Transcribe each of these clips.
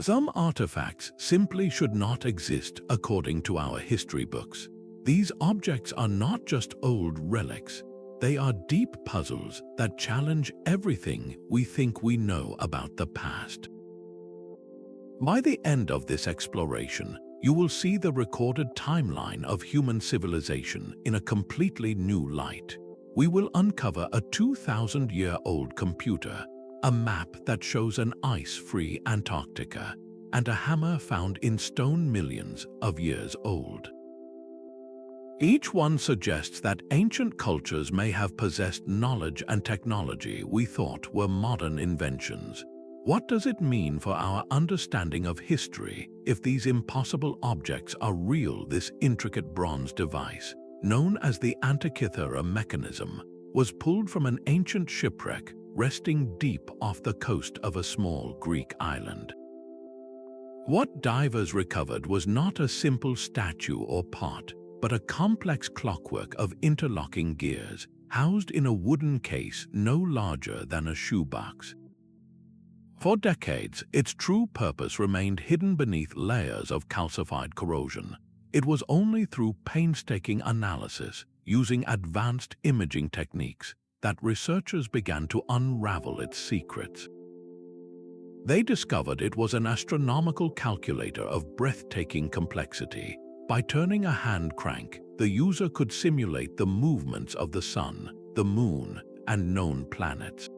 Some artifacts simply should not exist according to our history books. These objects are not just old relics. They are deep puzzles that challenge everything we think we know about the past. By the end of this exploration, you will see the recorded timeline of human civilization in a completely new light. We will uncover a 2,000-year-old computer, a map that shows an ice-free Antarctica, and a hammer found in stone millions of years old. Each one suggests that ancient cultures may have possessed knowledge and technology we thought were modern inventions. What does it mean for our understanding of history if these impossible objects are real? This intricate bronze device, known as the Antikythera Mechanism, was pulled from an ancient shipwreck resting deep off the coast of a small Greek island. What divers recovered was not a simple statue or pot, but a complex clockwork of interlocking gears, housed in a wooden case no larger than a shoebox. For decades, its true purpose remained hidden beneath layers of calcified corrosion. It was only through painstaking analysis, using advanced imaging techniques, that researchers began to unravel its secrets. They discovered it was an astronomical calculator of breathtaking complexity. By turning a hand crank, the user could simulate the movements of the sun, the moon, and known planets.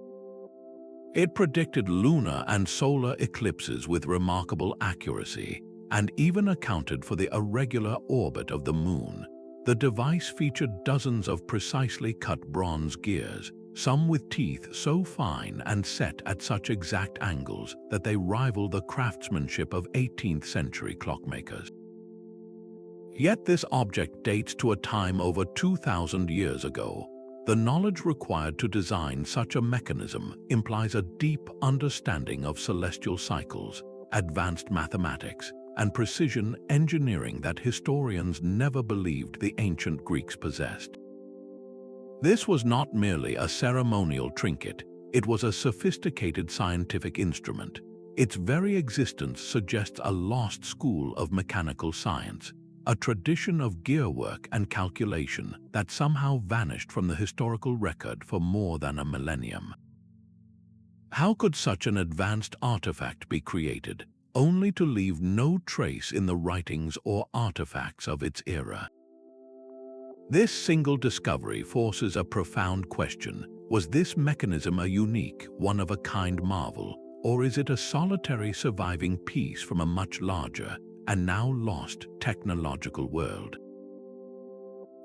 It predicted lunar and solar eclipses with remarkable accuracy, and even accounted for the irregular orbit of the moon. The device featured dozens of precisely cut bronze gears, some with teeth so fine and set at such exact angles that they rival the craftsmanship of 18th-century clockmakers. Yet this object dates to a time over 2,000 years ago. The knowledge required to design such a mechanism implies a deep understanding of celestial cycles, advanced mathematics, and precision engineering that historians never believed the ancient Greeks possessed. This was not merely a ceremonial trinket, it was a sophisticated scientific instrument. Its very existence suggests a lost school of mechanical science, a tradition of gearwork and calculation that somehow vanished from the historical record for more than a millennium. How could such an advanced artifact be created, only to leave no trace in the writings or artifacts of its era? This single discovery forces a profound question. Was this mechanism a unique, one-of-a-kind marvel, or is it a solitary surviving piece from a much larger and now lost technological world?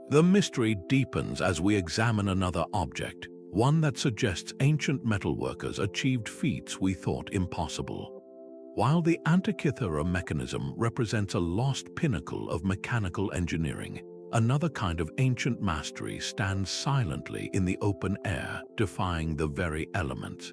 The mystery deepens as we examine another object, one that suggests ancient metalworkers achieved feats we thought impossible. While the Antikythera Mechanism represents a lost pinnacle of mechanical engineering, another kind of ancient mastery stands silently in the open air, defying the very elements.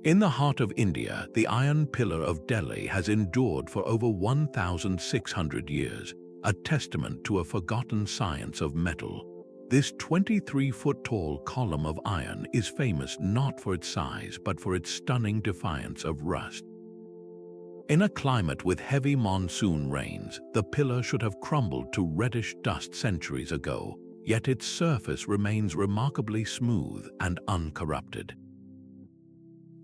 In the heart of India, the Iron Pillar of Delhi has endured for over 1,600 years, a testament to a forgotten science of metal. This 23-foot-tall column of iron is famous not for its size but for its stunning defiance of rust. In a climate with heavy monsoon rains, the pillar should have crumbled to reddish dust centuries ago, yet its surface remains remarkably smooth and uncorrupted.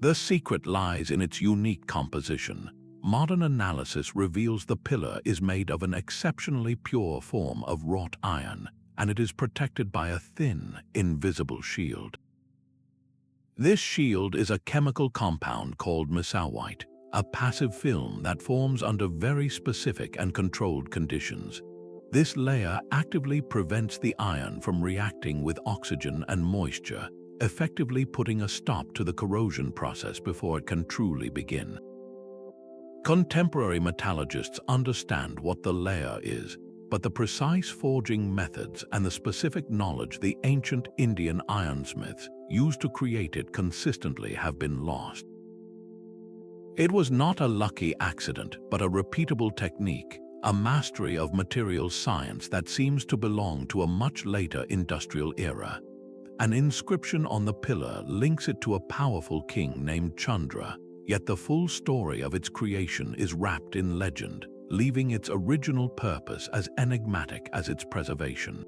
The secret lies in its unique composition. Modern analysis reveals the pillar is made of an exceptionally pure form of wrought iron, and it is protected by a thin, invisible shield. This shield is a chemical compound called mesawite, a passive film that forms under very specific and controlled conditions. This layer actively prevents the iron from reacting with oxygen and moisture, effectively putting a stop to the corrosion process before it can truly begin. Contemporary metallurgists understand what the layer is, but the precise forging methods and the specific knowledge the ancient Indian ironsmiths used to create it consistently have been lost. It was not a lucky accident, but a repeatable technique, a mastery of materials science that seems to belong to a much later industrial era. An inscription on the pillar links it to a powerful king named Chandra, yet the full story of its creation is wrapped in legend, leaving its original purpose as enigmatic as its preservation.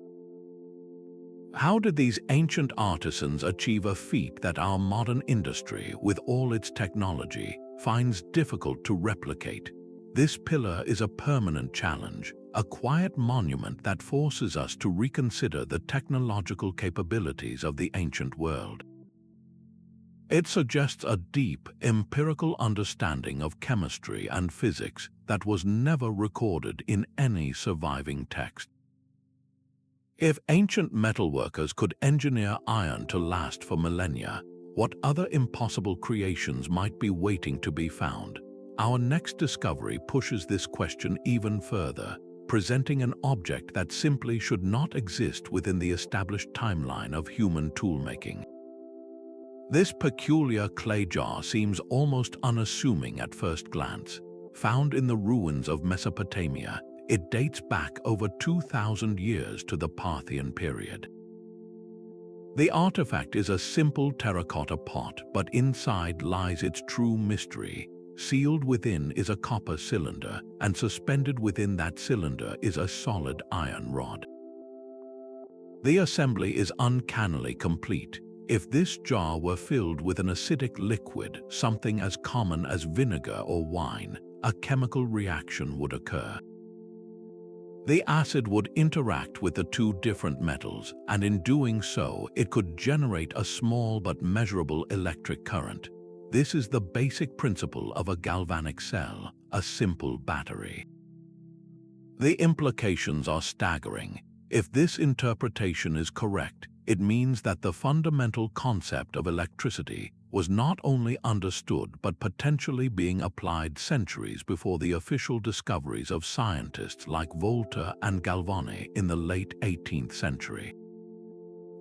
How did these ancient artisans achieve a feat that our modern industry, with all its technology, finds difficult to replicate? This pillar is a permanent challenge, a quiet monument that forces us to reconsider the technological capabilities of the ancient world. It suggests a deep, empirical understanding of chemistry and physics that was never recorded in any surviving text. If ancient metalworkers could engineer iron to last for millennia, what other impossible creations might be waiting to be found? Our next discovery pushes this question even further, presenting an object that simply should not exist within the established timeline of human toolmaking. This peculiar clay jar seems almost unassuming at first glance. Found in the ruins of Mesopotamia, it dates back over 2,000 years to the Parthian period. The artifact is a simple terracotta pot, but inside lies its true mystery. Sealed within is a copper cylinder, and suspended within that cylinder is a solid iron rod. The assembly is uncannily complete. If this jar were filled with an acidic liquid, something as common as vinegar or wine, a chemical reaction would occur. The acid would interact with the two different metals, and in doing so, it could generate a small but measurable electric current. This is the basic principle of a galvanic cell, a simple battery. The implications are staggering. If this interpretation is correct, it means that the fundamental concept of electricity was not only understood but potentially being applied centuries before the official discoveries of scientists like Volta and Galvani in the late 18th century.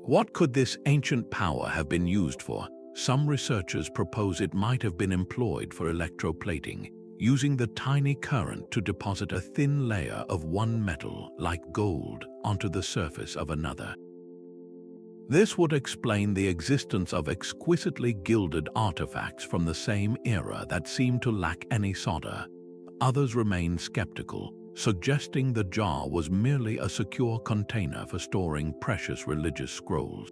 What could this ancient power have been used for? Some researchers propose it might have been employed for electroplating, using the tiny current to deposit a thin layer of one metal, like gold, onto the surface of another. This would explain the existence of exquisitely gilded artifacts from the same era that seem to lack any solder. Others remain skeptical, suggesting the jar was merely a secure container for storing precious religious scrolls.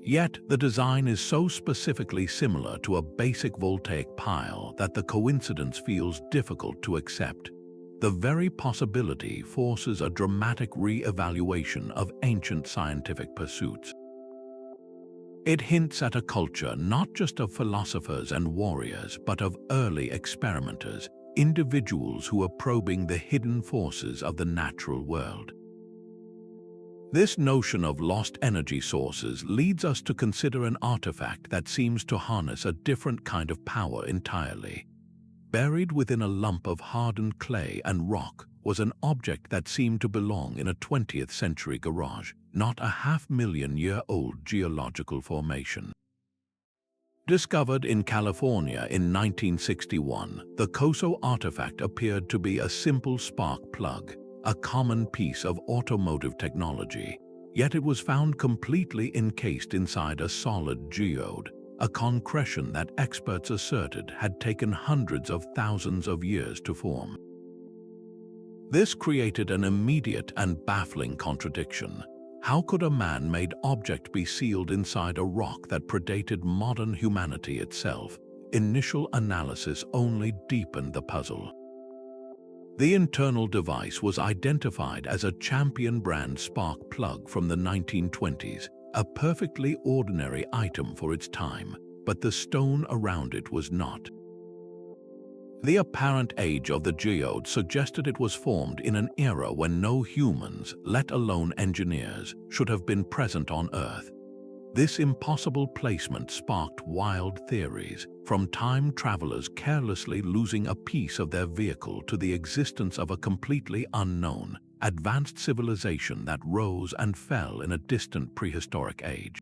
Yet, the design is so specifically similar to a basic voltaic pile that the coincidence feels difficult to accept. The very possibility forces a dramatic re-evaluation of ancient scientific pursuits. It hints at a culture not just of philosophers and warriors, but of early experimenters, individuals who are probing the hidden forces of the natural world. This notion of lost energy sources leads us to consider an artifact that seems to harness a different kind of power entirely. Buried within a lump of hardened clay and rock was an object that seemed to belong in a 20th century garage, not a half-million-year-old geological formation. Discovered in California in 1961, the Coso Artifact appeared to be a simple spark plug, a common piece of automotive technology, yet it was found completely encased inside a solid geode, a concretion that experts asserted had taken hundreds of thousands of years to form. This created an immediate and baffling contradiction. How could a man-made object be sealed inside a rock that predated modern humanity itself? Initial analysis only deepened the puzzle. The internal device was identified as a Champion brand spark plug from the 1920s, a perfectly ordinary item for its time, but the stone around it was not. The apparent age of the geode suggested it was formed in an era when no humans, let alone engineers, should have been present on Earth. This impossible placement sparked wild theories, from time travelers carelessly losing a piece of their vehicle to the existence of a completely unknown, advanced civilization that rose and fell in a distant prehistoric age.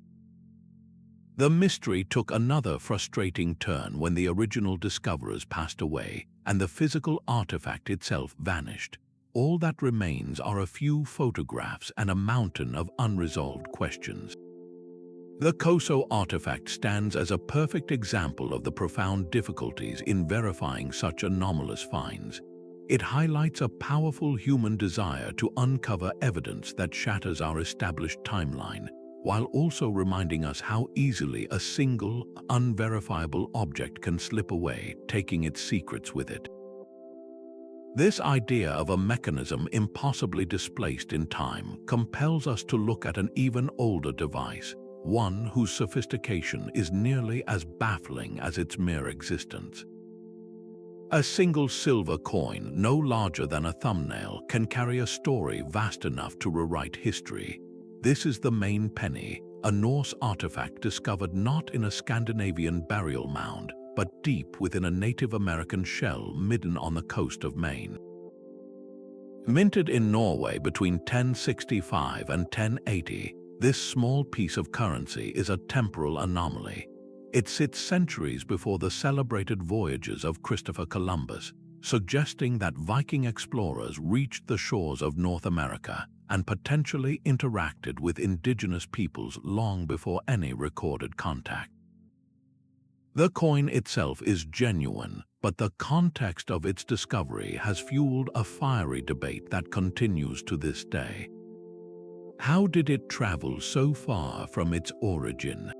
The mystery took another frustrating turn when the original discoverers passed away and the physical artifact itself vanished. All that remains are a few photographs and a mountain of unresolved questions. The Coso artifact stands as a perfect example of the profound difficulties in verifying such anomalous finds. It highlights a powerful human desire to uncover evidence that shatters our established timeline, while also reminding us how easily a single, unverifiable object can slip away, taking its secrets with it. This idea of a mechanism impossibly displaced in time compels us to look at an even older device, one whose sophistication is nearly as baffling as its mere existence. A single silver coin, no larger than a thumbnail, can carry a story vast enough to rewrite history. This is the Maine Penny, a Norse artifact discovered not in a Scandinavian burial mound, but deep within a Native American shell midden on the coast of Maine. Minted in Norway between 1065 and 1080, this small piece of currency is a temporal anomaly. It sits centuries before the celebrated voyages of Christopher Columbus, suggesting that Viking explorers reached the shores of North America and potentially interacted with indigenous peoples long before any recorded contact. The coin itself is genuine, but the context of its discovery has fueled a fiery debate that continues to this day. How did it travel so far from its origin?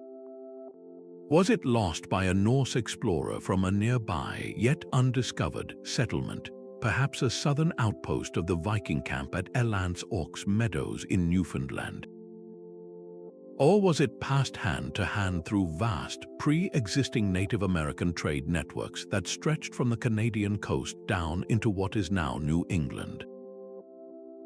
Was it lost by a Norse explorer from a nearby, yet undiscovered, settlement, perhaps a southern outpost of the Viking camp at Elance Orks Meadows in Newfoundland? Or was it passed hand to hand through vast, pre-existing Native American trade networks that stretched from the Canadian coast down into what is now New England?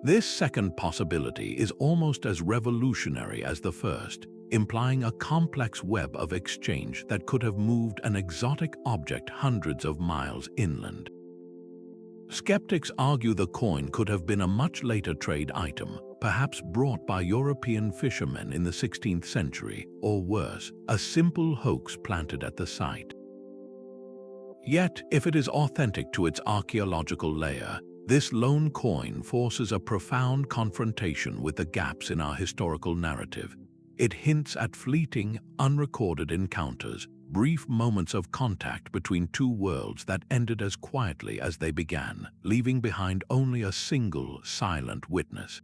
This second possibility is almost as revolutionary as the first, implying a complex web of exchange that could have moved an exotic object hundreds of miles inland. Skeptics argue the coin could have been a much later trade item, perhaps brought by European fishermen in the 16th century, or worse, a simple hoax planted at the site. Yet, if it is authentic to its archaeological layer, this lone coin forces a profound confrontation with the gaps in our historical narrative. It hints at fleeting, unrecorded encounters, brief moments of contact between two worlds that ended as quietly as they began, leaving behind only a single, silent witness.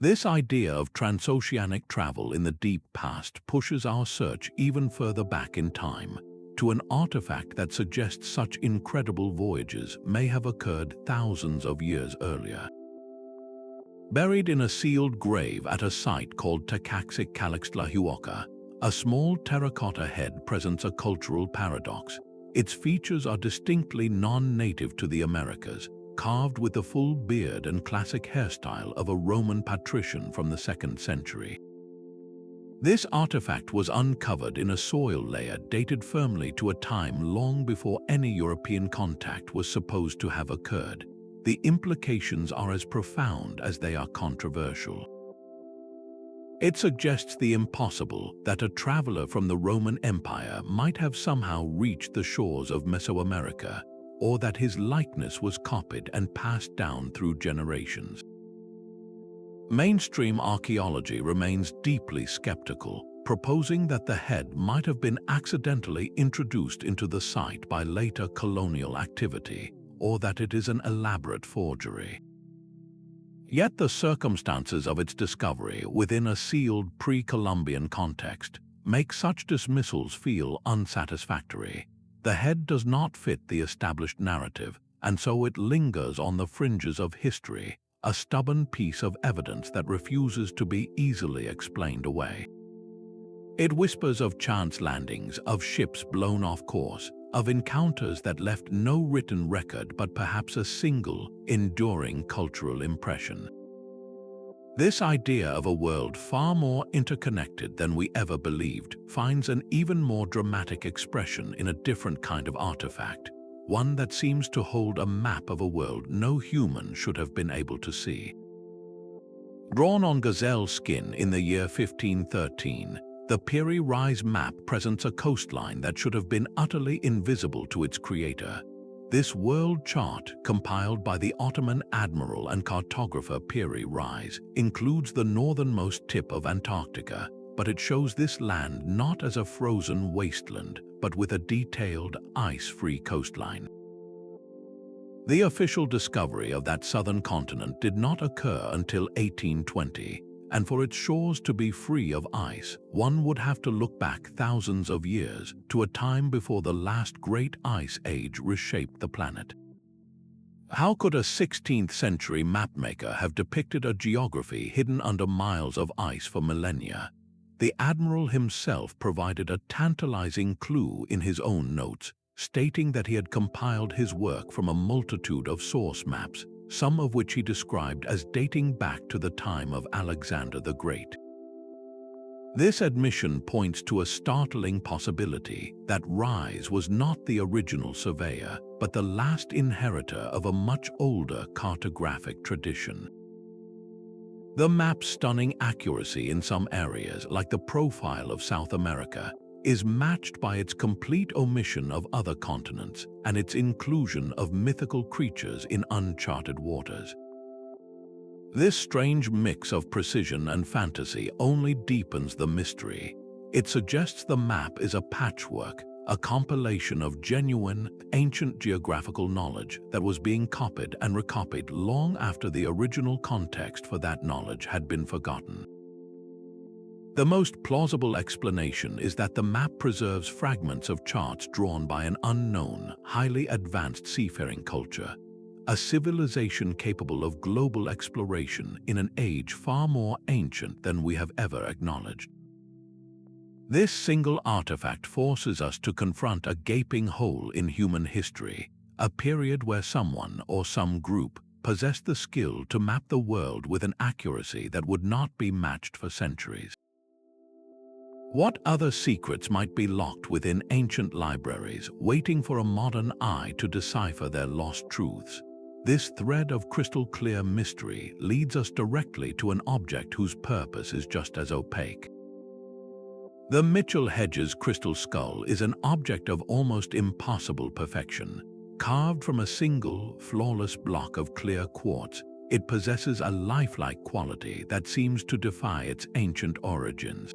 This idea of transoceanic travel in the deep past pushes our search even further back in time, to an artifact that suggests such incredible voyages may have occurred thousands of years earlier. Buried in a sealed grave at a site called Tecaxic Head, a small terracotta head presents a cultural paradox. Its features are distinctly non-native to the Americas, carved with the full beard and classic hairstyle of a Roman patrician from the 2nd century. This artifact was uncovered in a soil layer dated firmly to a time long before any European contact was supposed to have occurred. The implications are as profound as they are controversial. It suggests the impossible, that a traveler from the Roman Empire might have somehow reached the shores of Mesoamerica, or that his likeness was copied and passed down through generations. Mainstream archaeology remains deeply skeptical, proposing that the head might have been accidentally introduced into the site by later colonial activity, or that it is an elaborate forgery. Yet the circumstances of its discovery within a sealed pre-Columbian context make such dismissals feel unsatisfactory. The head does not fit the established narrative, and so it lingers on the fringes of history, a stubborn piece of evidence that refuses to be easily explained away. It whispers of chance landings, of ships blown off course, of encounters that left no written record but perhaps a single, enduring cultural impression. This idea of a world far more interconnected than we ever believed finds an even more dramatic expression in a different kind of artifact, one that seems to hold a map of a world no human should have been able to see. Drawn on gazelle skin in the year 1513, the Piri Reis Map presents a coastline that should have been utterly invisible to its creator. This world chart, compiled by the Ottoman admiral and cartographer Piri Reis, includes the northernmost tip of Antarctica, but it shows this land not as a frozen wasteland, but with a detailed, ice-free coastline. The official discovery of that southern continent did not occur until 1820, and for its shores to be free of ice, one would have to look back thousands of years to a time before the last great ice age reshaped the planet. How could a 16th-century mapmaker have depicted a geography hidden under miles of ice for millennia? The admiral himself provided a tantalizing clue in his own notes, stating that he had compiled his work from a multitude of source maps, some of which he described as dating back to the time of Alexander the Great. This admission points to a startling possibility that Reis was not the original surveyor, but the last inheritor of a much older cartographic tradition. The map's stunning accuracy in some areas, like the profile of South America, is matched by its complete omission of other continents and its inclusion of mythical creatures in uncharted waters. This strange mix of precision and fantasy only deepens the mystery. It suggests the map is a patchwork, a compilation of genuine, ancient geographical knowledge that was being copied and recopied long after the original context for that knowledge had been forgotten. The most plausible explanation is that the map preserves fragments of charts drawn by an unknown, highly advanced seafaring culture, a civilization capable of global exploration in an age far more ancient than we have ever acknowledged. This single artifact forces us to confront a gaping hole in human history, a period where someone or some group possessed the skill to map the world with an accuracy that would not be matched for centuries. What other secrets might be locked within ancient libraries, waiting for a modern eye to decipher their lost truths? This thread of crystal-clear mystery leads us directly to an object whose purpose is just as opaque. The Mitchell-Hedges crystal skull is an object of almost impossible perfection. Carved from a single, flawless block of clear quartz, it possesses a lifelike quality that seems to defy its ancient origins.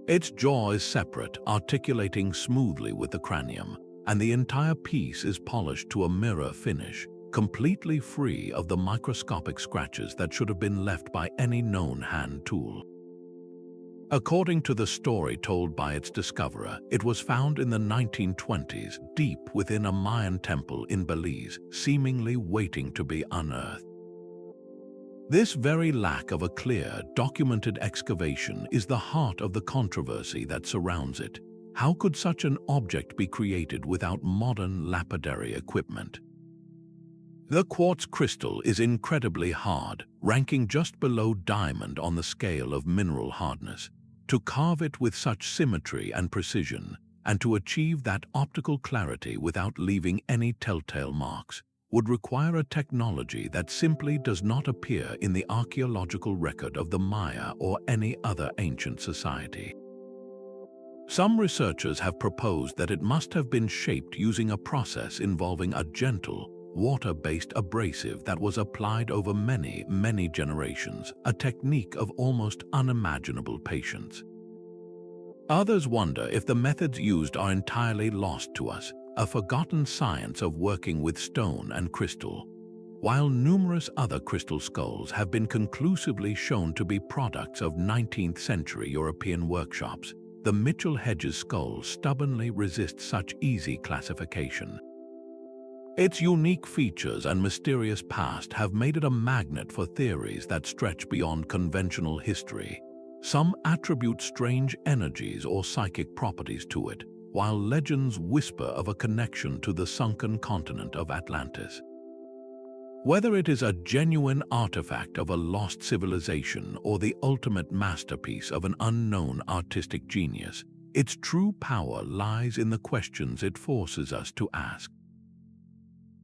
Its jaw is separate, articulating smoothly with the cranium, and the entire piece is polished to a mirror finish, completely free of the microscopic scratches that should have been left by any known hand tool. According to the story told by its discoverer, it was found in the 1920s, deep within a Mayan temple in Belize, seemingly waiting to be unearthed. This very lack of a clear, documented excavation is the heart of the controversy that surrounds it. How could such an object be created without modern lapidary equipment? The quartz crystal is incredibly hard, ranking just below diamond on the scale of mineral hardness. To carve it with such symmetry and precision, and to achieve that optical clarity without leaving any telltale marks, would require a technology that simply does not appear in the archaeological record of the Maya or any other ancient society. Some researchers have proposed that it must have been shaped using a process involving a gentle, water-based abrasive that was applied over many, many generations, a technique of almost unimaginable patience. Others wonder if the methods used are entirely lost to us, a forgotten science of working with stone and crystal. While numerous other crystal skulls have been conclusively shown to be products of 19th-century European workshops, the Mitchell-Hedges skull stubbornly resists such easy classification. Its unique features and mysterious past have made it a magnet for theories that stretch beyond conventional history. Some attribute strange energies or psychic properties to it, while legends whisper of a connection to the sunken continent of Atlantis. Whether it is a genuine artifact of a lost civilization or the ultimate masterpiece of an unknown artistic genius, its true power lies in the questions it forces us to ask.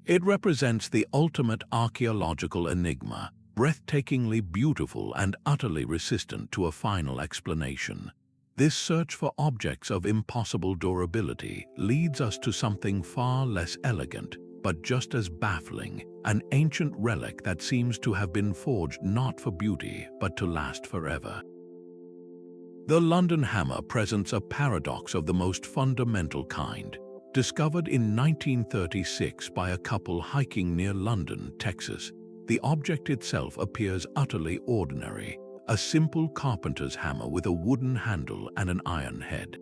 It represents the ultimate archaeological enigma, breathtakingly beautiful and utterly resistant to a final explanation. This search for objects of impossible durability leads us to something far less elegant, but just as baffling, an ancient relic that seems to have been forged not for beauty, but to last forever. The London hammer presents a paradox of the most fundamental kind. Discovered in 1936 by a couple hiking near London, Texas, the object itself appears utterly ordinary, a simple carpenter's hammer with a wooden handle and an iron head.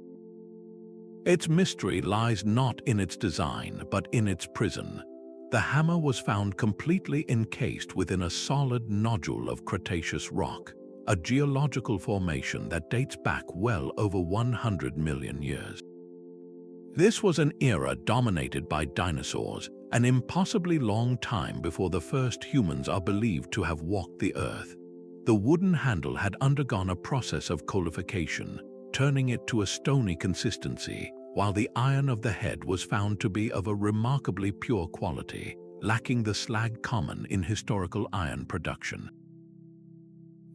Its mystery lies not in its design, but in its prison. The hammer was found completely encased within a solid nodule of Cretaceous rock, a geological formation that dates back well over 100 million years. This was an era dominated by dinosaurs, an impossibly long time before the first humans are believed to have walked the earth. The wooden handle had undergone a process of coalification, turning it to a stony consistency, while the iron of the head was found to be of a remarkably pure quality, lacking the slag common in historical iron production.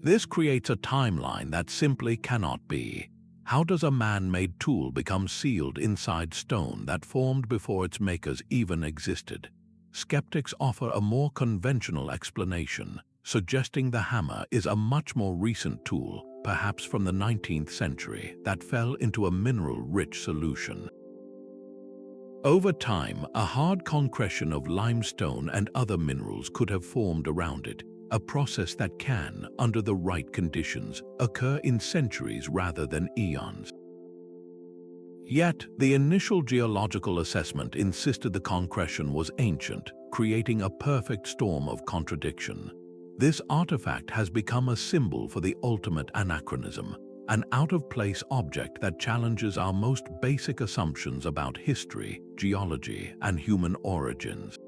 This creates a timeline that simply cannot be. How does a man-made tool become sealed inside stone that formed before its makers even existed? Skeptics offer a more conventional explanation, suggesting the hammer is a much more recent tool, perhaps from the 19th century, that fell into a mineral-rich solution. Over time, a hard concretion of limestone and other minerals could have formed around it, a process that can, under the right conditions, occur in centuries rather than eons. Yet, the initial geological assessment insisted the concretion was ancient, creating a perfect storm of contradiction. This artifact has become a symbol for the ultimate anachronism, an out-of-place object that challenges our most basic assumptions about history, geology, and human origins.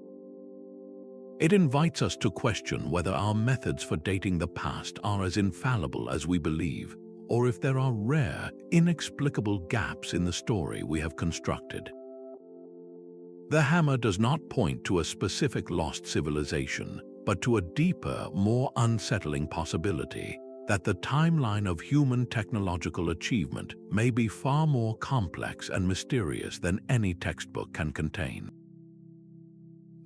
It invites us to question whether our methods for dating the past are as infallible as we believe, or if there are rare, inexplicable gaps in the story we have constructed. The hammer does not point to a specific lost civilization, but to a deeper, more unsettling possibility that the timeline of human technological achievement may be far more complex and mysterious than any textbook can contain.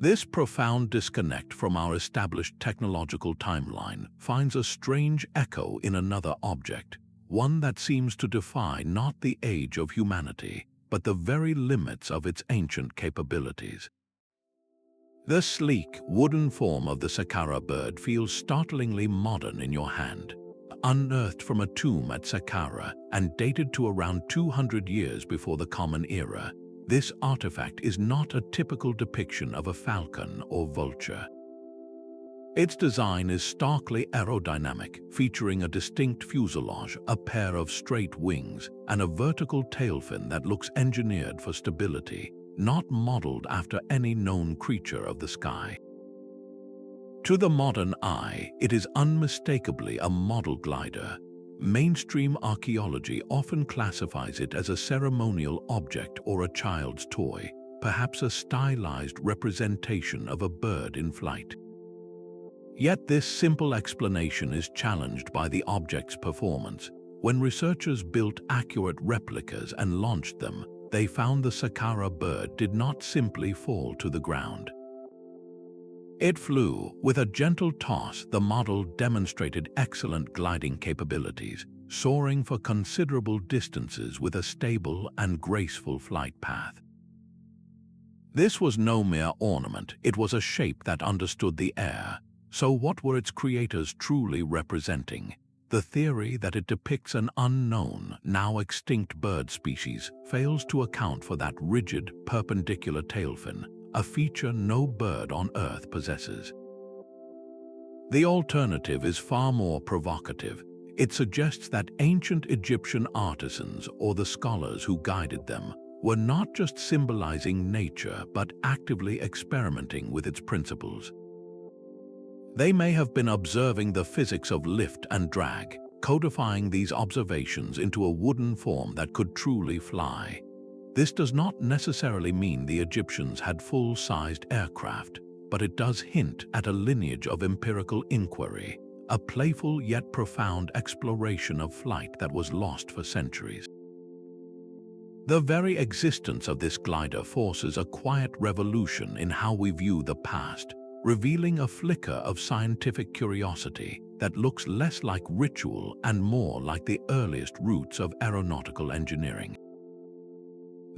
This profound disconnect from our established technological timeline finds a strange echo in another object, one that seems to defy not the age of humanity, but the very limits of its ancient capabilities. The sleek, wooden form of the Saqqara bird feels startlingly modern in your hand. Unearthed from a tomb at Saqqara and dated to around 200 years before the Common Era, this artifact is not a typical depiction of a falcon or vulture. Its design is starkly aerodynamic, featuring a distinct fuselage, a pair of straight wings, and a vertical tail fin that looks engineered for stability, not modeled after any known creature of the sky. To the modern eye, it is unmistakably a model glider. Mainstream archaeology often classifies it as a ceremonial object or a child's toy, perhaps a stylized representation of a bird in flight. Yet this simple explanation is challenged by the object's performance. When researchers built accurate replicas and launched them, they found the Saqqara bird did not simply fall to the ground. It flew. With a gentle toss, the model demonstrated excellent gliding capabilities, soaring for considerable distances with a stable and graceful flight path. This was no mere ornament, it was a shape that understood the air. So what were its creators truly representing? The theory that it depicts an unknown, now extinct bird species fails to account for that rigid, perpendicular tail fin, a feature no bird on Earth possesses. The alternative is far more provocative. It suggests that ancient Egyptian artisans, or the scholars who guided them, were not just symbolizing nature but actively experimenting with its principles. They may have been observing the physics of lift and drag, codifying these observations into a wooden form that could truly fly. This does not necessarily mean the Egyptians had full-sized aircraft, but it does hint at a lineage of empirical inquiry, a playful yet profound exploration of flight that was lost for centuries. The very existence of this glider forces a quiet revolution in how we view the past, revealing a flicker of scientific curiosity, that looks less like ritual and more like the earliest roots of aeronautical engineering.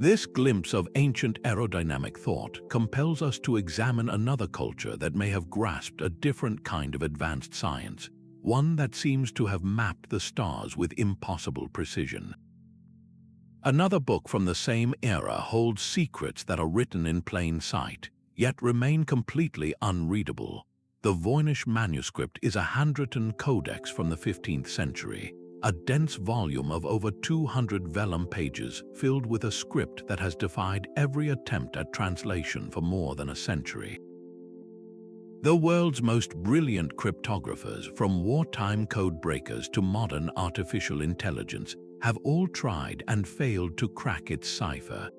This glimpse of ancient aerodynamic thought compels us to examine another culture that may have grasped a different kind of advanced science, one that seems to have mapped the stars with impossible precision. Another book from the same era holds secrets that are written in plain sight, yet remain completely unreadable. The Voynich Manuscript is a handwritten codex from the 15th century, a dense volume of over 200 vellum pages filled with a script that has defied every attempt at translation for more than a century. The world's most brilliant cryptographers, from wartime code breakers to modern artificial intelligence, have all tried and failed to crack its cipher.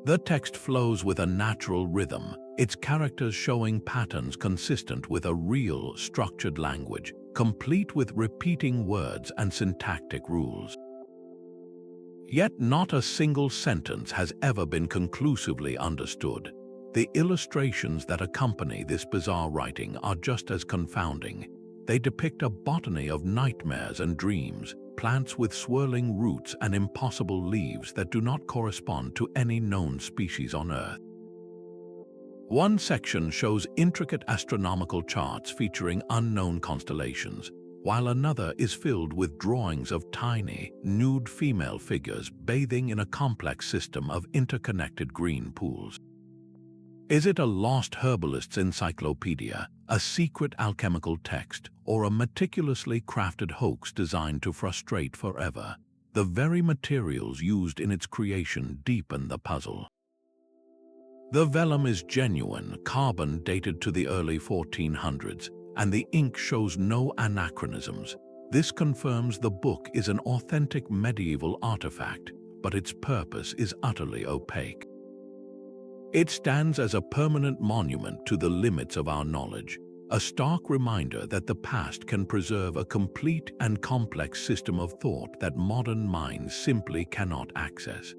The text flows with a natural rhythm, its characters showing patterns consistent with a real, structured language, complete with repeating words and syntactic rules. Yet not a single sentence has ever been conclusively understood. The illustrations that accompany this bizarre writing are just as confounding. They depict a botany of nightmares and dreams, plants with swirling roots and impossible leaves that do not correspond to any known species on Earth. One section shows intricate astronomical charts featuring unknown constellations, while another is filled with drawings of tiny, nude female figures bathing in a complex system of interconnected green pools. Is it a lost herbalist's encyclopedia, a secret alchemical text, or a meticulously crafted hoax designed to frustrate forever? The very materials used in its creation deepen the puzzle. The vellum is genuine, carbon dated to the early 1400s, and the ink shows no anachronisms. This confirms the book is an authentic medieval artifact, but its purpose is utterly opaque. It stands as a permanent monument to the limits of our knowledge, a stark reminder that the past can preserve a complete and complex system of thought that modern minds simply cannot access.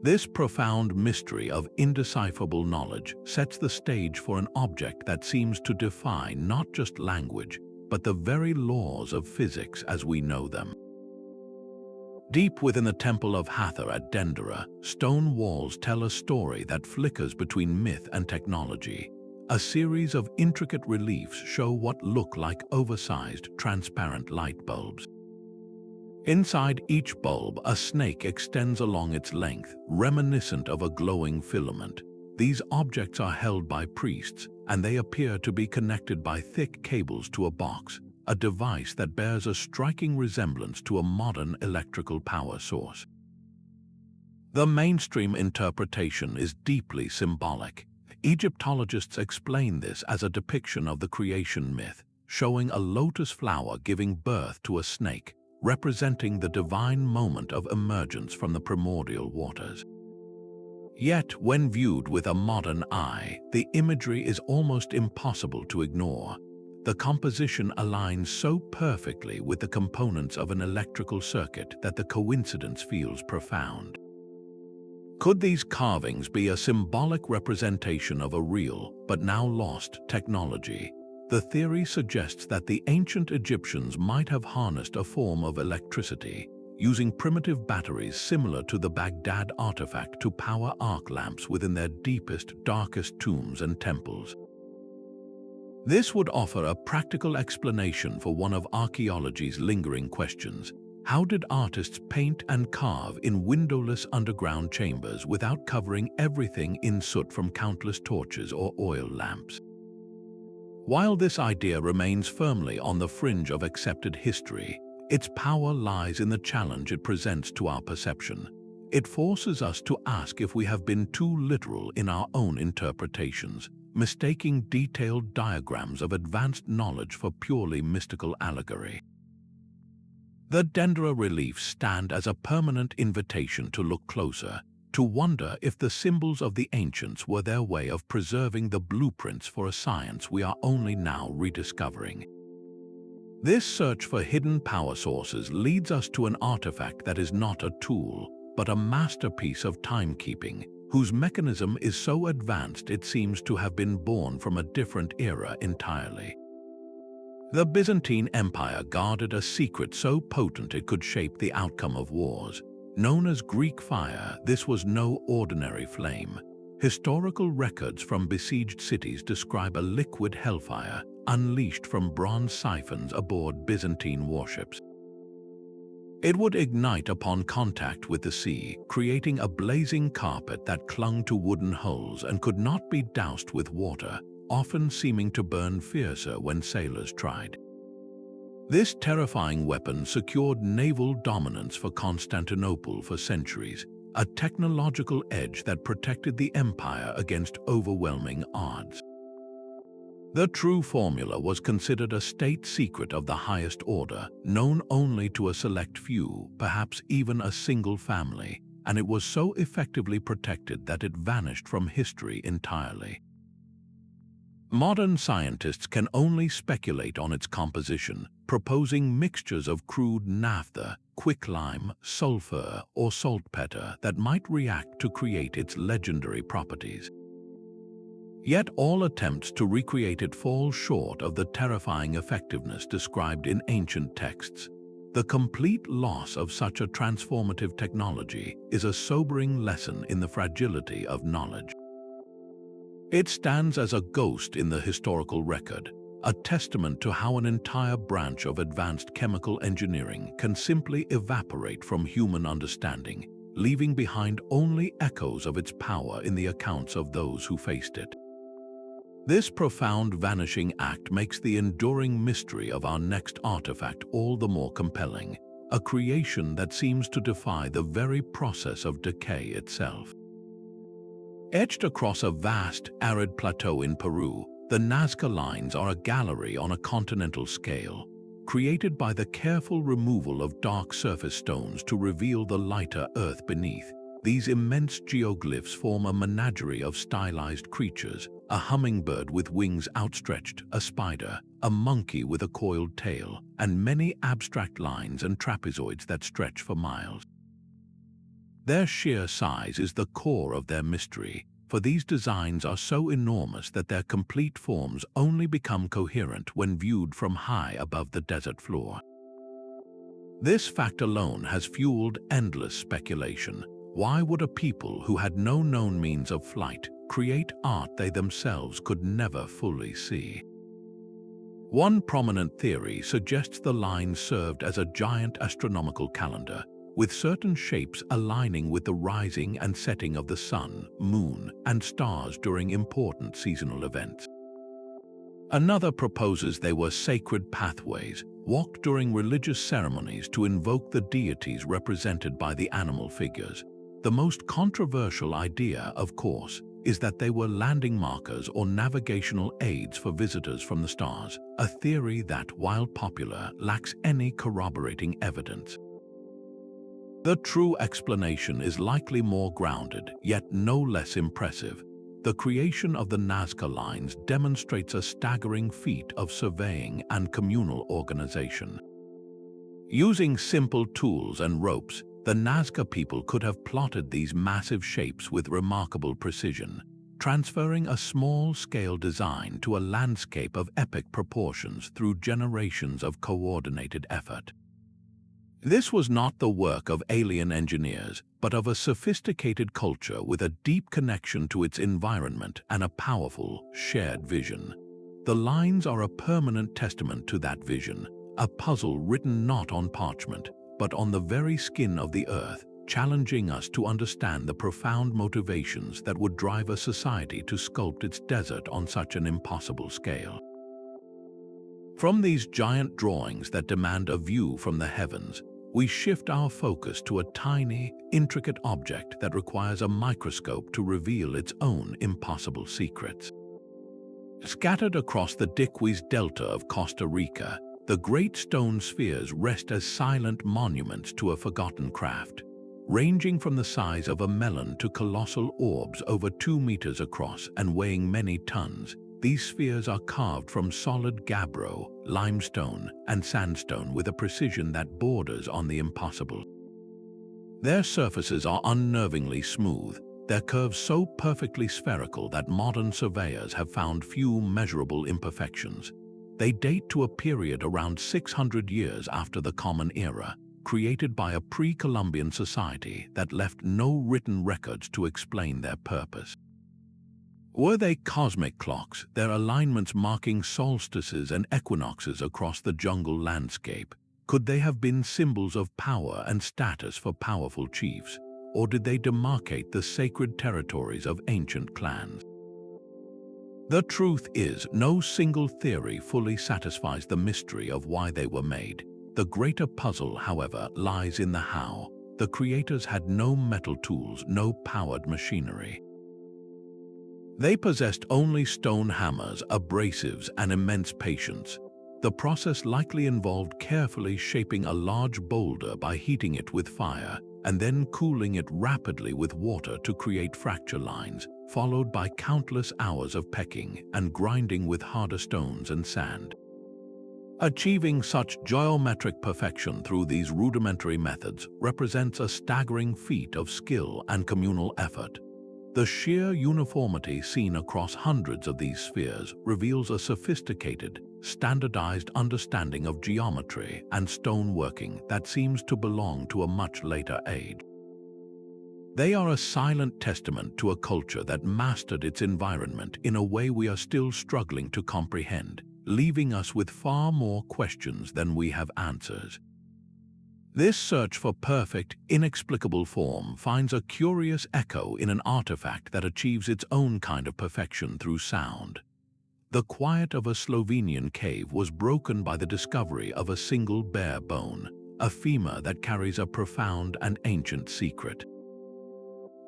This profound mystery of indecipherable knowledge sets the stage for an object that seems to defy not just language, but the very laws of physics as we know them. Deep within the Temple of Hathor at Dendera, stone walls tell a story that flickers between myth and technology. A series of intricate reliefs show what look like oversized, transparent light bulbs. Inside each bulb, a snake extends along its length, reminiscent of a glowing filament. These objects are held by priests, and they appear to be connected by thick cables to a box, a device that bears a striking resemblance to a modern electrical power source. The mainstream interpretation is deeply symbolic. Egyptologists explain this as a depiction of the creation myth, showing a lotus flower giving birth to a snake, representing the divine moment of emergence from the primordial waters. Yet, when viewed with a modern eye, the imagery is almost impossible to ignore. The composition aligns so perfectly with the components of an electrical circuit that the coincidence feels profound. Could these carvings be a symbolic representation of a real, but now lost, technology? The theory suggests that the ancient Egyptians might have harnessed a form of electricity, using primitive batteries similar to the Baghdad artifact to power arc lamps within their deepest, darkest tombs and temples. This would offer a practical explanation for one of archaeology's lingering questions. How did artists paint and carve in windowless underground chambers without covering everything in soot from countless torches or oil lamps? While this idea remains firmly on the fringe of accepted history, its power lies in the challenge it presents to our perception. It forces us to ask if we have been too literal in our own interpretations, mistaking detailed diagrams of advanced knowledge for purely mystical allegory. The Dendera reliefs stand as a permanent invitation to look closer, to wonder if the symbols of the ancients were their way of preserving the blueprints for a science we are only now rediscovering. This search for hidden power sources leads us to an artifact that is not a tool, but a masterpiece of timekeeping, whose mechanism is so advanced it seems to have been born from a different era entirely. The Byzantine Empire guarded a secret so potent it could shape the outcome of wars. Known as Greek fire, this was no ordinary flame. Historical records from besieged cities describe a liquid hellfire unleashed from bronze siphons aboard Byzantine warships. It would ignite upon contact with the sea, creating a blazing carpet that clung to wooden hulls and could not be doused with water, often seeming to burn fiercer when sailors tried. This terrifying weapon secured naval dominance for Constantinople for centuries, a technological edge that protected the empire against overwhelming odds. The true formula was considered a state secret of the highest order, known only to a select few, perhaps even a single family, and it was so effectively protected that it vanished from history entirely. Modern scientists can only speculate on its composition, proposing mixtures of crude naphtha, quicklime, sulfur, or saltpeter that might react to create its legendary properties. Yet all attempts to recreate it fall short of the terrifying effectiveness described in ancient texts. The complete loss of such a transformative technology is a sobering lesson in the fragility of knowledge. It stands as a ghost in the historical record, a testament to how an entire branch of advanced chemical engineering can simply evaporate from human understanding, leaving behind only echoes of its power in the accounts of those who faced it. This profound vanishing act makes the enduring mystery of our next artifact all the more compelling, a creation that seems to defy the very process of decay itself. Etched across a vast, arid plateau in Peru, the Nazca Lines are a gallery on a continental scale, created by the careful removal of dark surface stones to reveal the lighter earth beneath. These immense geoglyphs form a menagerie of stylized creatures: a hummingbird with wings outstretched, a spider, a monkey with a coiled tail, and many abstract lines and trapezoids that stretch for miles. Their sheer size is the core of their mystery, for these designs are so enormous that their complete forms only become coherent when viewed from high above the desert floor. This fact alone has fueled endless speculation. Why would a people who had no known means of flight create art they themselves could never fully see? One prominent theory suggests the lines served as a giant astronomical calendar, with certain shapes aligning with the rising and setting of the sun, moon, and stars during important seasonal events. Another proposes they were sacred pathways, walked during religious ceremonies to invoke the deities represented by the animal figures. The most controversial idea, of course, is that they were landing markers or navigational aids for visitors from the stars, a theory that, while popular, lacks any corroborating evidence. The true explanation is likely more grounded, yet no less impressive. The creation of the Nazca Lines demonstrates a staggering feat of surveying and communal organization. Using simple tools and ropes, the Nazca people could have plotted these massive shapes with remarkable precision, transferring a small-scale design to a landscape of epic proportions through generations of coordinated effort. This was not the work of alien engineers, but of a sophisticated culture with a deep connection to its environment and a powerful, shared vision. The lines are a permanent testament to that vision, a puzzle written not on parchment, but on the very skin of the earth, challenging us to understand the profound motivations that would drive a society to sculpt its desert on such an impossible scale. From these giant drawings that demand a view from the heavens, we shift our focus to a tiny, intricate object that requires a microscope to reveal its own impossible secrets. Scattered across the Diquis Delta of Costa Rica, the great stone spheres rest as silent monuments to a forgotten craft. Ranging from the size of a melon to colossal orbs over 2 meters across and weighing many tons, these spheres are carved from solid gabbro, limestone, and sandstone with a precision that borders on the impossible. Their surfaces are unnervingly smooth, their curves so perfectly spherical that modern surveyors have found few measurable imperfections. They date to a period around 600 years after the Common Era, created by a pre-Columbian society that left no written records to explain their purpose. Were they cosmic clocks, their alignments marking solstices and equinoxes across the jungle landscape? Could they have been symbols of power and status for powerful chiefs, or did they demarcate the sacred territories of ancient clans? The truth is, no single theory fully satisfies the mystery of why they were made. The greater puzzle, however, lies in the how. The creators had no metal tools, no powered machinery. They possessed only stone hammers, abrasives, and immense patience. The process likely involved carefully shaping a large boulder by heating it with fire and then cooling it rapidly with water to create fracture lines, followed by countless hours of pecking and grinding with harder stones and sand. Achieving such geometric perfection through these rudimentary methods represents a staggering feat of skill and communal effort. The sheer uniformity seen across hundreds of these spheres reveals a sophisticated, standardized understanding of geometry and stoneworking that seems to belong to a much later age. They are a silent testament to a culture that mastered its environment in a way we are still struggling to comprehend, leaving us with far more questions than we have answers. This search for perfect, inexplicable form finds a curious echo in an artifact that achieves its own kind of perfection through sound. The quiet of a Slovenian cave was broken by the discovery of a single bare bone, a femur that carries a profound and ancient secret.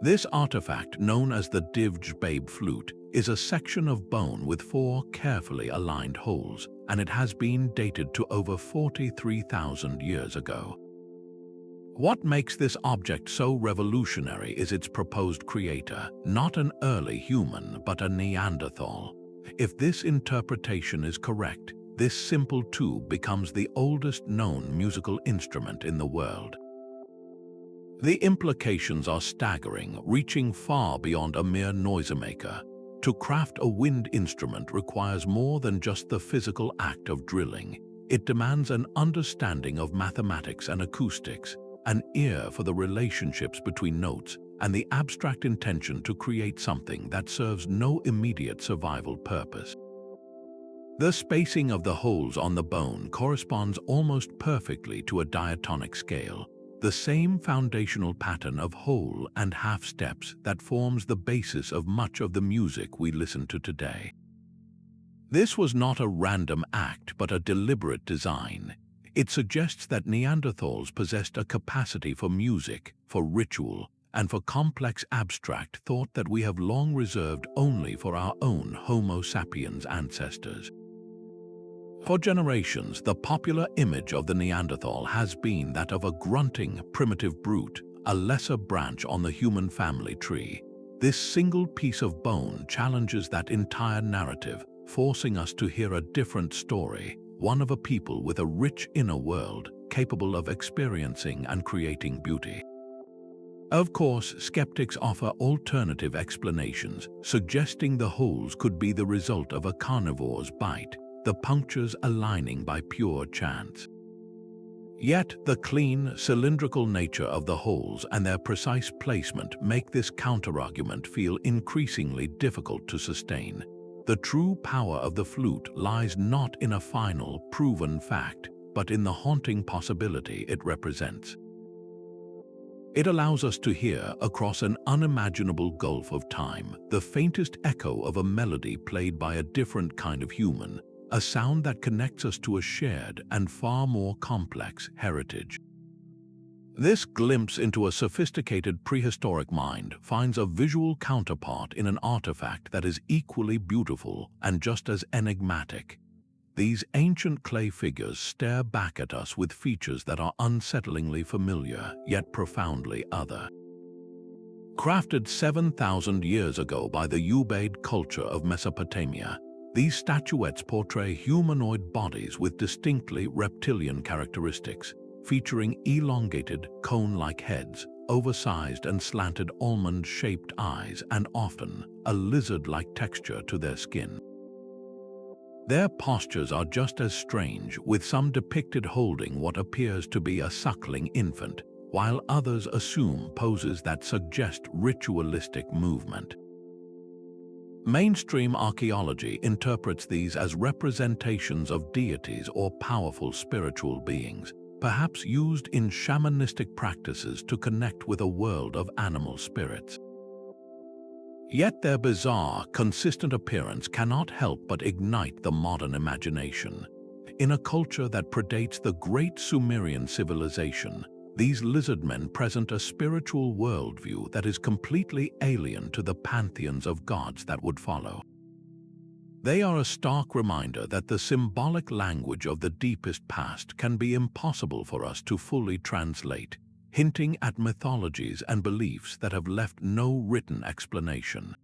This artifact, known as the Ubaid Flute, is a section of bone with 4 carefully aligned holes, and it has been dated to over 43,000 years ago. What makes this object so revolutionary is its proposed creator, not an early human but a Neanderthal. If this interpretation is correct, this simple tube becomes the oldest known musical instrument in the world. The implications are staggering, reaching far beyond a mere noisemaker. To craft a wind instrument requires more than just the physical act of drilling. It demands an understanding of mathematics and acoustics, an ear for the relationships between notes, and the abstract intention to create something that serves no immediate survival purpose. The spacing of the holes on the bone corresponds almost perfectly to a diatonic scale, the same foundational pattern of whole and half steps that forms the basis of much of the music we listen to today. This was not a random act but a deliberate design. It suggests that Neanderthals possessed a capacity for music, for ritual, and for complex abstract thought that we have long reserved only for our own Homo sapiens ancestors. For generations, the popular image of the Neanderthal has been that of a grunting, primitive brute, a lesser branch on the human family tree. This single piece of bone challenges that entire narrative, forcing us to hear a different story, one of a people with a rich inner world, capable of experiencing and creating beauty. Of course, skeptics offer alternative explanations, suggesting the holes could be the result of a carnivore's bite, the punctures aligning by pure chance. Yet, the clean, cylindrical nature of the holes and their precise placement make this counterargument feel increasingly difficult to sustain. The true power of the flute lies not in a final, proven fact, but in the haunting possibility it represents. It allows us to hear, across an unimaginable gulf of time, the faintest echo of a melody played by a different kind of human, a sound that connects us to a shared and far more complex heritage. This glimpse into a sophisticated prehistoric mind finds a visual counterpart in an artifact that is equally beautiful and just as enigmatic. These ancient clay figures stare back at us with features that are unsettlingly familiar, yet profoundly other. Crafted 7,000 years ago by the Ubaid culture of Mesopotamia, these statuettes portray humanoid bodies with distinctly reptilian characteristics, featuring elongated, cone-like heads, oversized and slanted almond-shaped eyes, and often a lizard-like texture to their skin. Their postures are just as strange, with some depicted holding what appears to be a suckling infant, while others assume poses that suggest ritualistic movement. Mainstream archaeology interprets these as representations of deities or powerful spiritual beings, perhaps used in shamanistic practices to connect with a world of animal spirits. Yet their bizarre, consistent appearance cannot help but ignite the modern imagination. In a culture that predates the great Sumerian civilization, these lizardmen present a spiritual worldview that is completely alien to the pantheons of gods that would follow. They are a stark reminder that the symbolic language of the deepest past can be impossible for us to fully translate, hinting at mythologies and beliefs that have left no written explanation.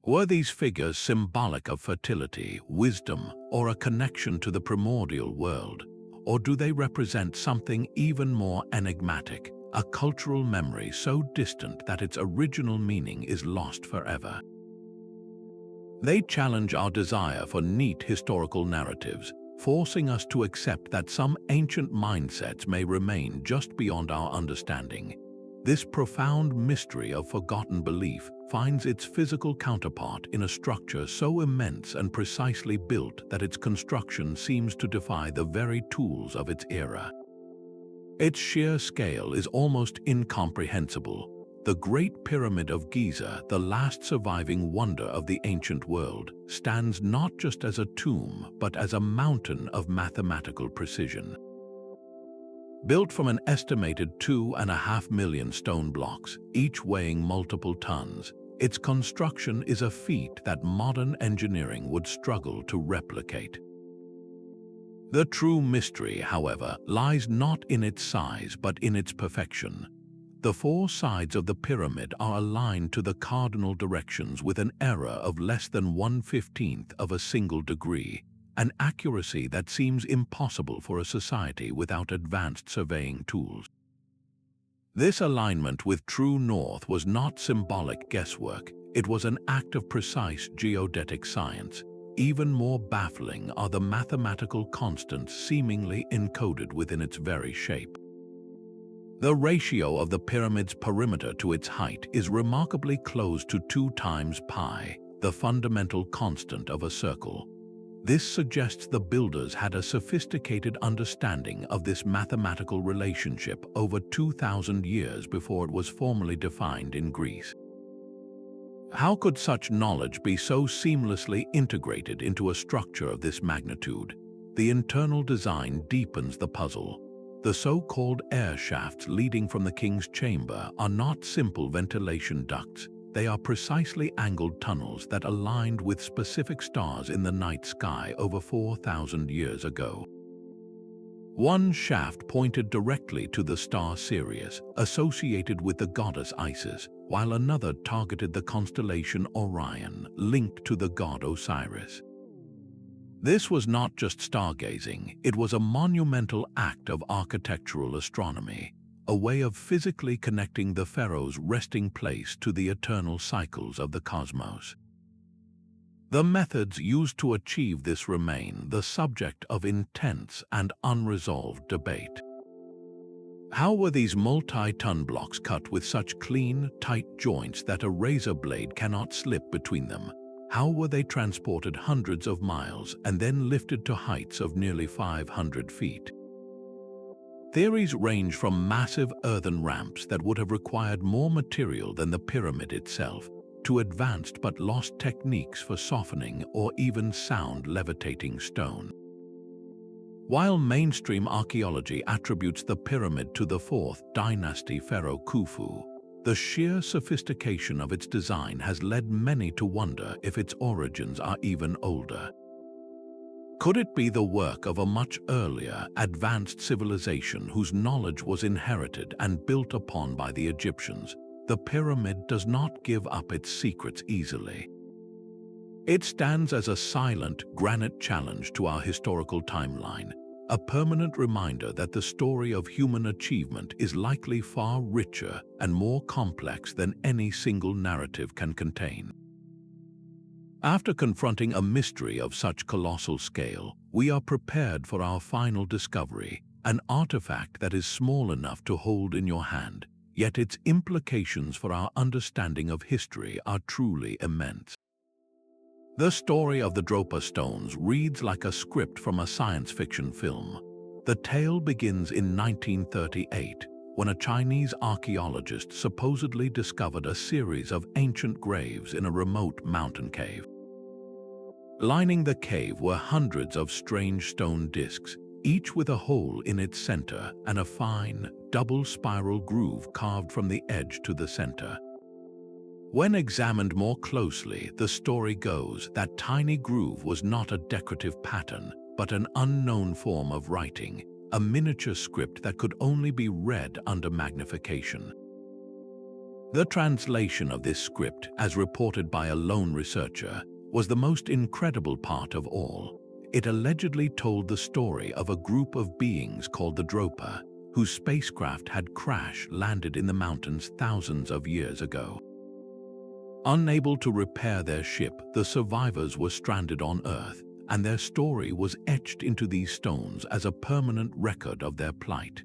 Were these figures symbolic of fertility, wisdom, or a connection to the primordial world? Or do they represent something even more enigmatic, a cultural memory so distant that its original meaning is lost forever? They challenge our desire for neat historical narratives, forcing us to accept that some ancient mindsets may remain just beyond our understanding. This profound mystery of forgotten belief finds its physical counterpart in a structure so immense and precisely built that its construction seems to defy the very tools of its era. Its sheer scale is almost incomprehensible. The Great Pyramid of Giza, the last surviving wonder of the ancient world, stands not just as a tomb, but as a mountain of mathematical precision. Built from an estimated 2.5 million stone blocks, each weighing multiple tons, its construction is a feat that modern engineering would struggle to replicate. The true mystery, however, lies not in its size but in its perfection. The four sides of the pyramid are aligned to the cardinal directions with an error of less than 1/15 of a single degree, an accuracy that seems impossible for a society without advanced surveying tools. This alignment with true north was not symbolic guesswork, it was an act of precise geodetic science. Even more baffling are the mathematical constants seemingly encoded within its very shape. The ratio of the pyramid's perimeter to its height is remarkably close to 2 times pi, the fundamental constant of a circle. This suggests the builders had a sophisticated understanding of this mathematical relationship over 2,000 years before it was formally defined in Greece. How could such knowledge be so seamlessly integrated into a structure of this magnitude? The internal design deepens the puzzle. The so-called air shafts leading from the king's chamber are not simple ventilation ducts. They are precisely angled tunnels that aligned with specific stars in the night sky over 4,000 years ago. One shaft pointed directly to the star Sirius, associated with the goddess Isis, while another targeted the constellation Orion, linked to the god Osiris. This was not just stargazing, it was a monumental act of architectural astronomy, a way of physically connecting the pharaoh's resting place to the eternal cycles of the cosmos. The methods used to achieve this remain the subject of intense and unresolved debate. How were these multi-ton blocks cut with such clean, tight joints that a razor blade cannot slip between them? How were they transported hundreds of miles and then lifted to heights of nearly 500 feet? Theories range from massive earthen ramps that would have required more material than the pyramid itself, to advanced but lost techniques for softening or even sound levitating stone. While mainstream archaeology attributes the pyramid to the 4th dynasty pharaoh Khufu, the sheer sophistication of its design has led many to wonder if its origins are even older. Could it be the work of a much earlier, advanced civilization whose knowledge was inherited and built upon by the Egyptians? The pyramid does not give up its secrets easily. It stands as a silent, granite challenge to our historical timeline, a permanent reminder that the story of human achievement is likely far richer and more complex than any single narrative can contain. After confronting a mystery of such colossal scale, we are prepared for our final discovery, an artifact that is small enough to hold in your hand, yet its implications for our understanding of history are truly immense. The story of the Dropa stones reads like a script from a science fiction film. The tale begins in 1938, when a Chinese archaeologist supposedly discovered a series of ancient graves in a remote mountain cave. Lining the cave were hundreds of strange stone discs, each with a hole in its center and a fine, double-spiral groove carved from the edge to the center. When examined more closely, the story goes that tiny groove was not a decorative pattern, but an unknown form of writing, a miniature script that could only be read under magnification. The translation of this script, as reported by a lone researcher, was the most incredible part of all. It allegedly told the story of a group of beings called the Dropa, whose spacecraft had crash-landed in the mountains thousands of years ago. Unable to repair their ship, the survivors were stranded on Earth, and their story was etched into these stones as a permanent record of their plight.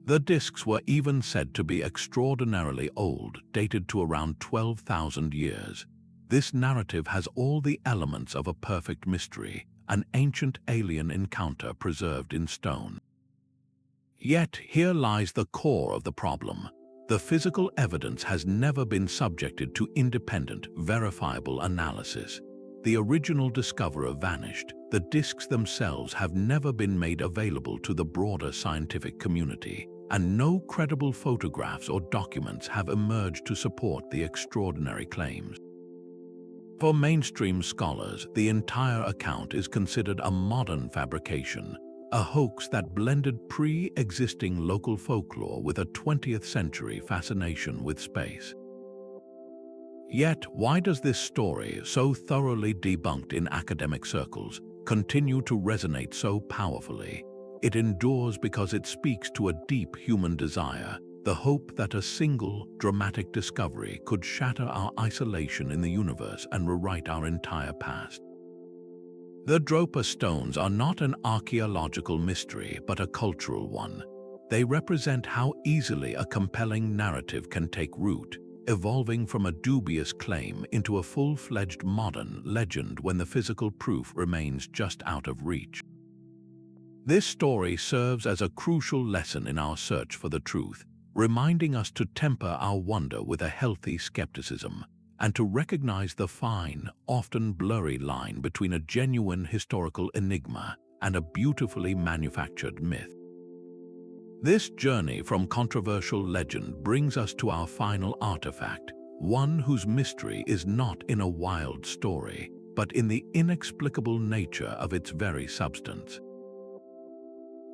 The discs were even said to be extraordinarily old, dated to around 12,000 years. This narrative has all the elements of a perfect mystery, an ancient alien encounter preserved in stone. Yet here lies the core of the problem. The physical evidence has never been subjected to independent, verifiable analysis. The original discoverer vanished. The discs themselves have never been made available to the broader scientific community, and no credible photographs or documents have emerged to support the extraordinary claims. For mainstream scholars, the entire account is considered a modern fabrication, a hoax that blended pre-existing local folklore with a 20th century fascination with space. Yet, why does this story, so thoroughly debunked in academic circles, continue to resonate so powerfully? It endures because it speaks to a deep human desire, the hope that a single, dramatic discovery could shatter our isolation in the universe and rewrite our entire past. The Dropa stones are not an archaeological mystery, but a cultural one. They represent how easily a compelling narrative can take root, evolving from a dubious claim into a full-fledged modern legend when the physical proof remains just out of reach. This story serves as a crucial lesson in our search for the truth, reminding us to temper our wonder with a healthy skepticism, and to recognize the fine, often blurry line between a genuine historical enigma and a beautifully manufactured myth. This journey from controversial legend brings us to our final artifact, one whose mystery is not in a wild story, but in the inexplicable nature of its very substance.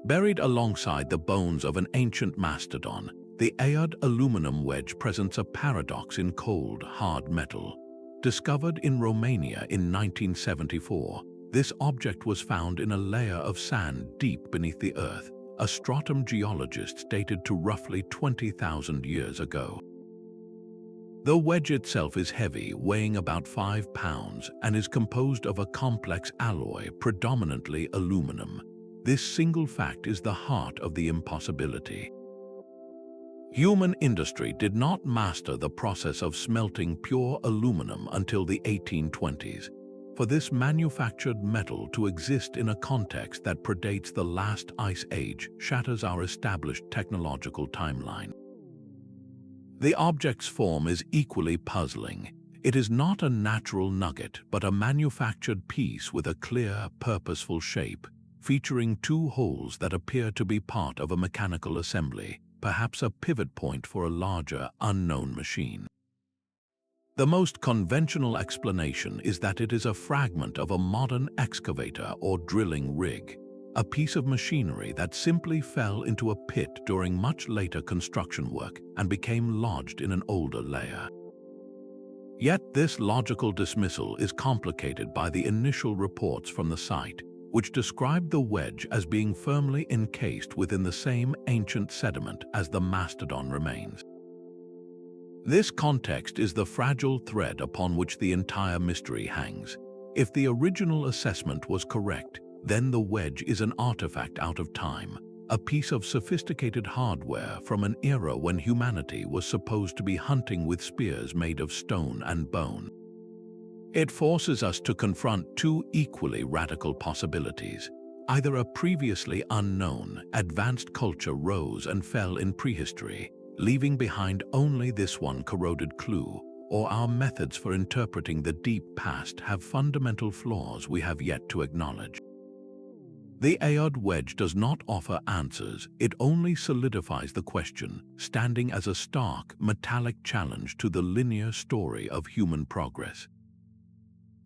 Buried alongside the bones of an ancient mastodon, the Aiud aluminum wedge presents a paradox in cold, hard metal. Discovered in Romania in 1974, this object was found in a layer of sand deep beneath the earth, a stratum geologists dated to roughly 20,000 years ago. The wedge itself is heavy, weighing about 5 pounds, and is composed of a complex alloy, predominantly aluminum. This single fact is the heart of the impossibility. Human industry did not master the process of smelting pure aluminum until the 1820s. For this manufactured metal to exist in a context that predates the last ice age shatters our established technological timeline. The object's form is equally puzzling. It is not a natural nugget, but a manufactured piece with a clear, purposeful shape, featuring 2 holes that appear to be part of a mechanical assembly, perhaps a pivot point for a larger, unknown machine. The most conventional explanation is that it is a fragment of a modern excavator or drilling rig, a piece of machinery that simply fell into a pit during much later construction work and became lodged in an older layer. Yet this logical dismissal is complicated by the initial reports from the site, which described the wedge as being firmly encased within the same ancient sediment as the mastodon remains. This context is the fragile thread upon which the entire mystery hangs. If the original assessment was correct, then the wedge is an artifact out of time, a piece of sophisticated hardware from an era when humanity was supposed to be hunting with spears made of stone and bone. It forces us to confront two equally radical possibilities. Either a previously unknown, advanced culture rose and fell in prehistory, leaving behind only this one corroded clue, or our methods for interpreting the deep past have fundamental flaws we have yet to acknowledge. The Aiud wedge does not offer answers, it only solidifies the question, standing as a stark, metallic challenge to the linear story of human progress.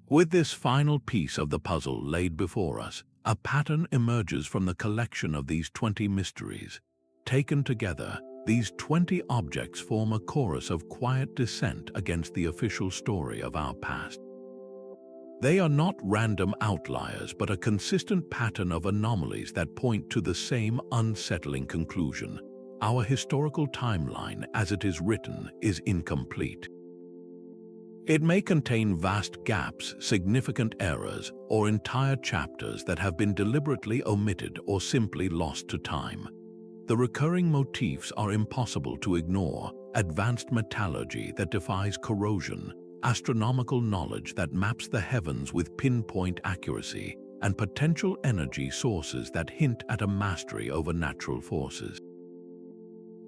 With this final piece of the puzzle laid before us, a pattern emerges from the collection of these 20 mysteries. Taken together, these 20 objects form a chorus of quiet dissent against the official story of our past. They are not random outliers, but a consistent pattern of anomalies that point to the same unsettling conclusion. Our historical timeline, as it is written, is incomplete. It may contain vast gaps, significant errors, or entire chapters that have been deliberately omitted or simply lost to time. The recurring motifs are impossible to ignore: advanced metallurgy that defies corrosion, astronomical knowledge that maps the heavens with pinpoint accuracy, and potential energy sources that hint at a mastery over natural forces.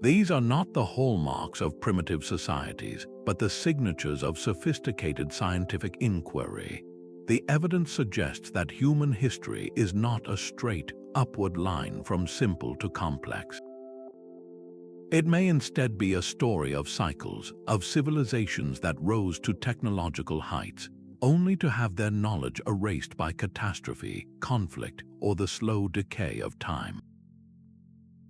These are not the hallmarks of primitive societies, but the signatures of sophisticated scientific inquiry. The evidence suggests that human history is not a straight, upward line from simple to complex. It may instead be a story of cycles, of civilizations that rose to technological heights, only to have their knowledge erased by catastrophe, conflict, or the slow decay of time.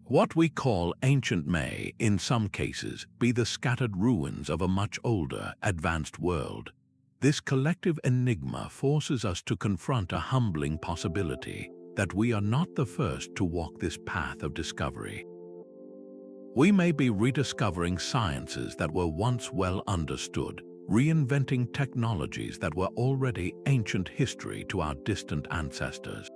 What we call ancient may, in some cases, be the scattered ruins of a much older, advanced world. This collective enigma forces us to confront a humbling possibility that we are not the first to walk this path of discovery. We may be rediscovering sciences that were once well understood, reinventing technologies that were already ancient history to our distant ancestors.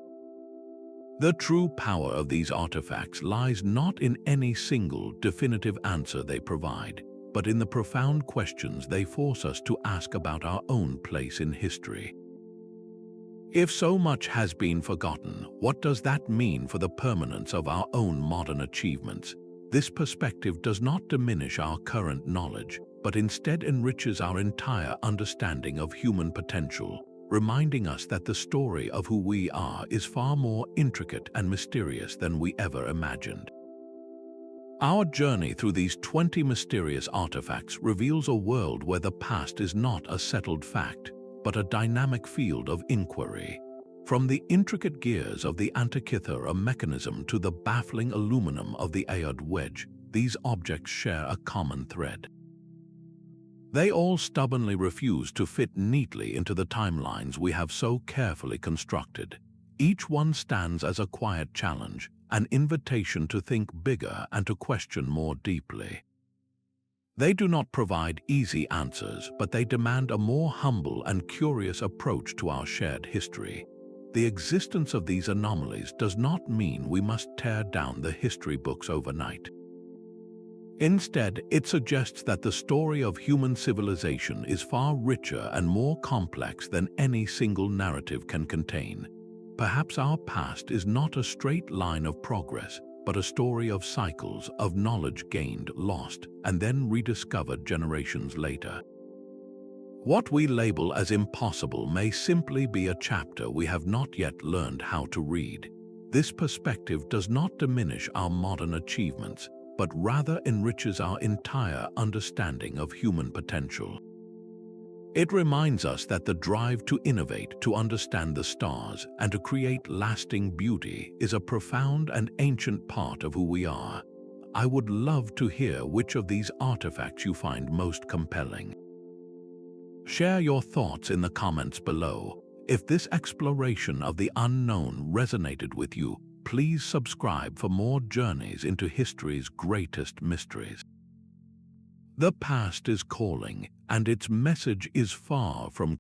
The true power of these artifacts lies not in any single definitive answer they provide, but in the profound questions they force us to ask about our own place in history. If so much has been forgotten, what does that mean for the permanence of our own modern achievements? This perspective does not diminish our current knowledge, but instead enriches our entire understanding of human potential, reminding us that the story of who we are is far more intricate and mysterious than we ever imagined. Our journey through these 20 mysterious artifacts reveals a world where the past is not a settled fact, but a dynamic field of inquiry. From the intricate gears of the Antikythera Mechanism to the baffling aluminum of the Aiud wedge, these objects share a common thread. They all stubbornly refuse to fit neatly into the timelines we have so carefully constructed. Each one stands as a quiet challenge, an invitation to think bigger and to question more deeply. They do not provide easy answers, but they demand a more humble and curious approach to our shared history. The existence of these anomalies does not mean we must tear down the history books overnight. Instead, it suggests that the story of human civilization is far richer and more complex than any single narrative can contain. Perhaps our past is not a straight line of progress, but a story of cycles of knowledge gained, lost, and then rediscovered generations later. What we label as impossible may simply be a chapter we have not yet learned how to read. This perspective does not diminish our modern achievements, but rather enriches our entire understanding of human potential. It reminds us that the drive to innovate, to understand the stars, and to create lasting beauty is a profound and ancient part of who we are. I would love to hear which of these artifacts you find most compelling. Share your thoughts in the comments below. If this exploration of the unknown resonated with you, please subscribe for more journeys into history's greatest mysteries. The past is calling, and its message is far from